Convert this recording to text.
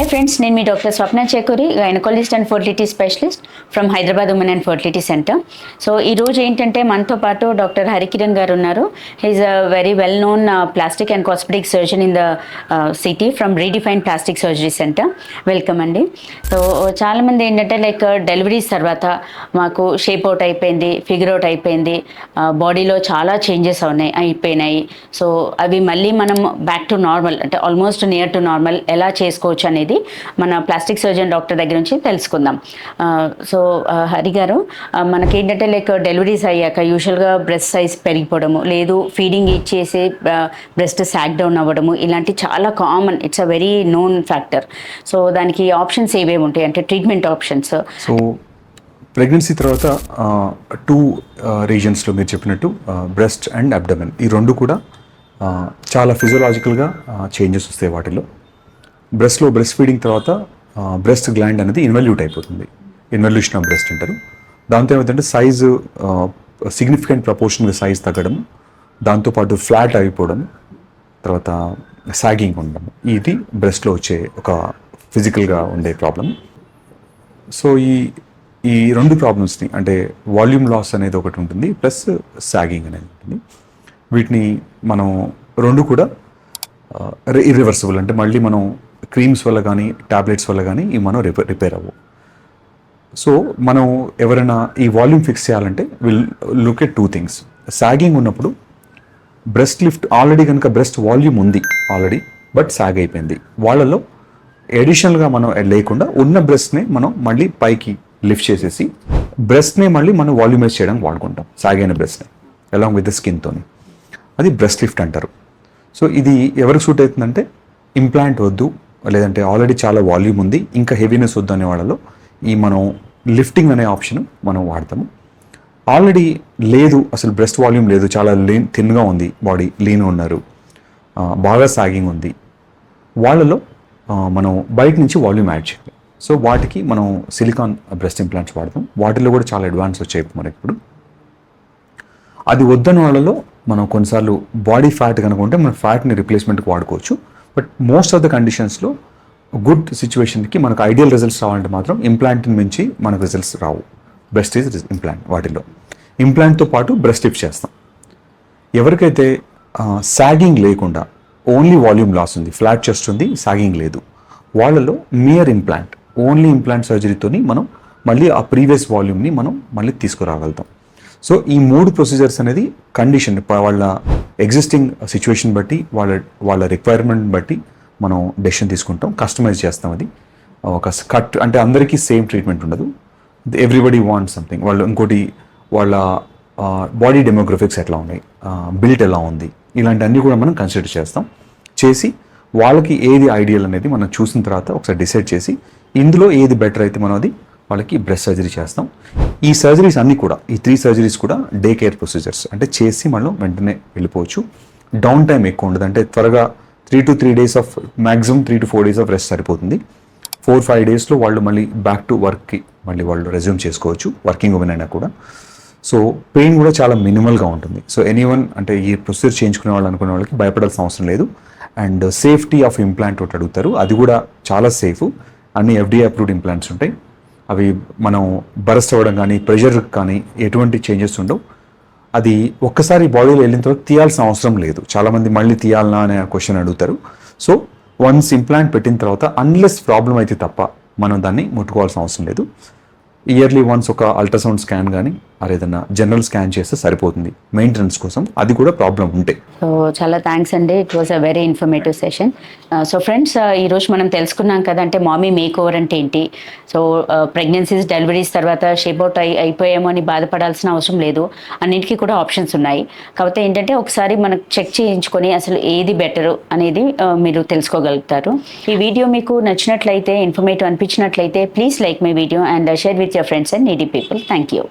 Friends, నేను మీ doctor Swapna Chekuri, gynaecologist and fertility specialist from Hyderabad women and fertility centre. So ఈరోజు ఏంటంటే మనతో పాటు డాక్టర్ హరికిరణ్ గారు ఉన్నారు. He's a very well known plastic and cosmetic surgeon in the city from redefine plastic surgery centre. Welcome అండి. So చాలామంది ఏంటంటే like deliveries తర్వాత మాకు షేప్ అవుట్ అయిపోయింది, ఫిగర్ అవుట్ అయిపోయింది, బాడీలో చాలా చేంజెస్ అయిపోయినాయి. సో అవి మళ్ళీ మనం బ్యాక్ టు నార్మల్ అంటే ఆల్మోస్ట్ నియర్ టు నార్మల్ ఎలా చేసుకోవచ్చు అనేది మన ప్లాస్టిక్ సర్జన్ డాక్టర్ దగ్గర నుంచి తెలుసుకుందాం. సో హరి గారు, మనకేంటంటే లైక్ డెలివరీస్ అయ్యాక యూజువల్గా బ్రెస్ట్ సైజ్ పెరిగిపోవడము, లేదు ఫీడింగ్ ఇచ్చేసి బ్రెస్ట్ సాగ్ డౌన్ అవ్వడము, ఇలాంటి చాలా common, it's a very known factor. So దానికి ఆప్షన్స్ ఏవేవి ఉంటాయి అంటే ట్రీట్మెంట్ ఆప్షన్స్? సో ప్రెగ్నెన్సీ తర్వాత టూ రీజన్స్లో మీరు చెప్పినట్టు బ్రెస్ట్ అండ్ అబ్డమెన్, ఈ రెండు కూడా చాలా ఫిజియోలాజికల్గా చేంజెస్ వస్తాయి. వాటిలో బ్రెస్ట్లో బ్రెస్ట్ ఫీడింగ్ తర్వాత బ్రెస్ట్ గ్లాండ్ అనేది ఇన్వల్యూట్ అయిపోతుంది, ఇన్వల్యూషన్ ఆఫ్ బ్రెస్ట్ అంటారు. దాంతో ఏమవుతుందంటే సైజు సిగ్నిఫికెంట్ ప్రపోర్షన్గా సైజ్ తగ్గడం, దాంతోపాటు ఫ్లాట్ అయిపోవడం, తర్వాత సాగింగ్ ఉండడం, ఇది బ్రెస్ట్లో వచ్చే ఒక ఫిజికల్గా ఉండే ప్రాబ్లం. సో ఈ రెండు ప్రాబ్లమ్స్ని అంటే వాల్యూమ్ లాస్ అనేది ఒకటి ఉంటుంది, ప్లస్ సాగింగ్ అనేది ఉంటుంది. వీటిని మనం రెండు కూడా ఇర్రివర్సిబుల్, అంటే మళ్ళీ మనం క్రీమ్స్ వల్ల కానీ టాబ్లెట్స్ వల్ల కానీ ఇవి మనం రిపేర్ అవ్వవు. సో మనం ఎవరైనా ఈ వాల్యూమ్ ఫిక్స్ చేయాలంటే will look at two things. Sagging ఉన్నప్పుడు బ్రెస్ట్ లిఫ్ట్ ఆల్రెడీ కనుక బ్రెస్ట్ వాల్యూమ్ ఉంది ఆల్రెడీ, బట్ సాగ్ అయిపోయింది, వాళ్ళలో ఎడిషనల్గా మనం లేకుండా ఉన్న బ్రెస్ట్ని మనం మళ్ళీ పైకి లిఫ్ట్ చేసేసి బ్రెస్ట్నే మళ్ళీ మనం వాల్యూమైజ్ చేయడానికి వాడుకుంటాం, సాగైన బ్రెస్ట్ని అలాంగ్ విత్ ద స్కిన్తోని. అది బ్రెస్ట్ లిఫ్ట్ అంటారు. సో ఇది ఎవరికి సూట్ అవుతుందంటే ఇంప్లాంట్ వద్దు, లేదంటే ఆల్రెడీ చాలా వాల్యూమ్ ఉంది, ఇంకా హెవీనెస్ వద్దు అనే వాళ్ళలో ఈ మనం లిఫ్టింగ్ అనే ఆప్షన్ మనం వాడతాము. ఆల్రెడీ లేదు, అసలు బ్రెస్ట్ వాల్యూమ్ లేదు, చాలా థిన్గా ఉంది బాడీ, లీన్ ఉన్నారు, బాగా సాగింగ్ ఉంది, వాళ్ళలో మనం బయట నుంచి వాల్యూమ్ యాడ్ చేయాలి. సో వాటికి మనం సిలికాన్ బ్రెస్ట్ ఇంప్లాంట్స్ వాడతాం. వాటిలో కూడా చాలా అడ్వాన్స్ వచ్చాయి మనకి ఇప్పుడు. అది వద్దని వాళ్ళలో మనం కొన్నిసార్లు బాడీ ఫ్యాట్ కనుక ఉంటే మనం ఫ్యాట్ని రిప్లేస్మెంట్కి వాడుకోవచ్చు. బట్ మోస్ట్ ఆఫ్ ద కండిషన్స్లో గుడ్ సిచ్యువేషన్కి మనకు ఐడియల్ రిజల్ట్స్ రావాలంటే మాత్రం ఇంప్లాంట్ని మించి మనకు results Rao. Best is implant. వాటిలో ఇంప్లాంట్తో పాటు బ్రెస్ట్ లిఫ్ట్ చేస్తాం. ఎవరికైతే సాగింగ్ లేకుండా ఓన్లీ వాల్యూమ్ లాస్ ఉంది, ఫ్లాట్ చెస్ట్ ఉంది, సాగింగ్ లేదు, వాళ్ళలో మియర్ ఇంప్లాంట్, ఓన్లీ ఇంప్లాంట్ సర్జరీతోని మనం మళ్ళీ ఆ ప్రీవియస్ వాల్యూమ్ని మనం మళ్ళీ తీసుకురాగలుగుతాం. సో ఈ మూడు ప్రొసీజర్స్ అనేది కండిషన్, వాళ్ళ ఎగ్జిస్టింగ్ సిచ్యువేషన్ బట్టి, వాళ్ళ రిక్వైర్మెంట్ బట్టి మనం డెసిషన్ తీసుకుంటాం, కస్టమైజ్ చేస్తాం. అది ఒక కట్ అంటే అందరికీ సేమ్ ట్రీట్మెంట్ ఉండదు, ఎవ్రీబడి వాంట్ సంథింగ్. వాళ్ళు ఇంకోటి వాళ్ళ బాడీ డెమోగ్రఫిక్స్ ఎట్లా ఉన్నాయి, బిల్ట్ ఎలా ఉంది, ఇలాంటి అన్నీ కూడా మనం కన్సిడర్ చేసి వాళ్ళకి ఏది ఐడియల్ అనేది మనం చూసిన తర్వాత ఒకసారి డిసైడ్ చేసి ఇందులో ఏది బెటర్ అయితే మనం అది వాళ్ళకి బ్రెస్ట్ సర్జరీ చేస్తాం. ఈ సర్జరీస్ అన్నీ కూడా, ఈ 3 సర్జరీస్ కూడా డే కేర్ ప్రొసీజర్స్, అంటే చేసి మనం వెంటనే వెళ్ళిపోవచ్చు. డౌన్ టైం ఎక్కువ ఉండదు, అంటే త్వరగా 3 to 3 days of maximum 3 to 4 days of rest సరిపోతుంది. 4-5 daysలో వాళ్ళు మళ్ళీ బ్యాక్ టు వర్క్కి మళ్ళీ వాళ్ళు రెజ్యూమ్ చేసుకోవచ్చు, వర్కింగ్ ఉమెన్ అయినా కూడా. సో పెయిన్ కూడా చాలా మినిమల్గా ఉంటుంది. సో ఎనీవన్ అంటే ఈ ప్రొసీజర్ చేయించుకునే వాళ్ళు అనుకునే వాళ్ళకి భయపడాల్సిన అవసరం లేదు. అండ్ సేఫ్టీ ఆఫ్ ఇంప్లాంట్ ఒకటి అడుగుతారు, అది కూడా చాలా సేఫ్. అన్ని FDA అప్రూవ్డ్ ఇంప్లాంట్స్ ఉంటాయి. అవి మనం బరస్ట్ అవ్వడం కానీ ప్రెషర్ కానీ ఎటువంటి చేంజెస్ ఉండవు. అది ఒక్కసారి బాడీలో వెళ్ళిన తర్వాత తీయాల్సిన అవసరం లేదు. చాలామంది మళ్ళీ తీయాలనా అనే క్వశ్చన్ అడుగుతారు. సో వన్స్ ఇంప్లాంట్ పెట్టిన తర్వాత అన్లెస్ ప్రాబ్లం అయితే తప్ప మనం దాన్ని ముట్టుకోవాల్సిన అవసరం లేదు. ఇయర్లీ వన్స్ ఒక అల్ట్రాసౌండ్ స్కాన్ కానీ ఏదైనా జనరల్ స్కాన్ చేస్తే సరిపోతుంది మెయింటెనెన్స్ కోసం, అది కూడా ప్రాబ్లం ఉంటే. సో చాలా థ్యాంక్స్ అండి, it was a very informative session. So friends, ఈరోజు మనం తెలుసుకున్నాం కదా అంటే మామీ మేక్ ఓవర్ అంటే ఏంటి. సో ప్రెగ్నెన్సీస్, డెలివరీస్ తర్వాత షేప్ అవుట్ అయిపోయామో అని బాధపడాల్సిన అవసరం లేదు, అన్నిటికీ కూడా ఆప్షన్స్ ఉన్నాయి. కాకపోతే ఏంటంటే ఒకసారి మనకు చెక్ చేయించుకొని అసలు ఏది బెటరు అనేది మీరు తెలుసుకోగలుగుతారు. ఈ వీడియో మీకు నచ్చినట్లయితే, ఇన్ఫర్మేటివ్ అనిపించినట్లయితే please like my video and share with your friends and needy people. Thank you.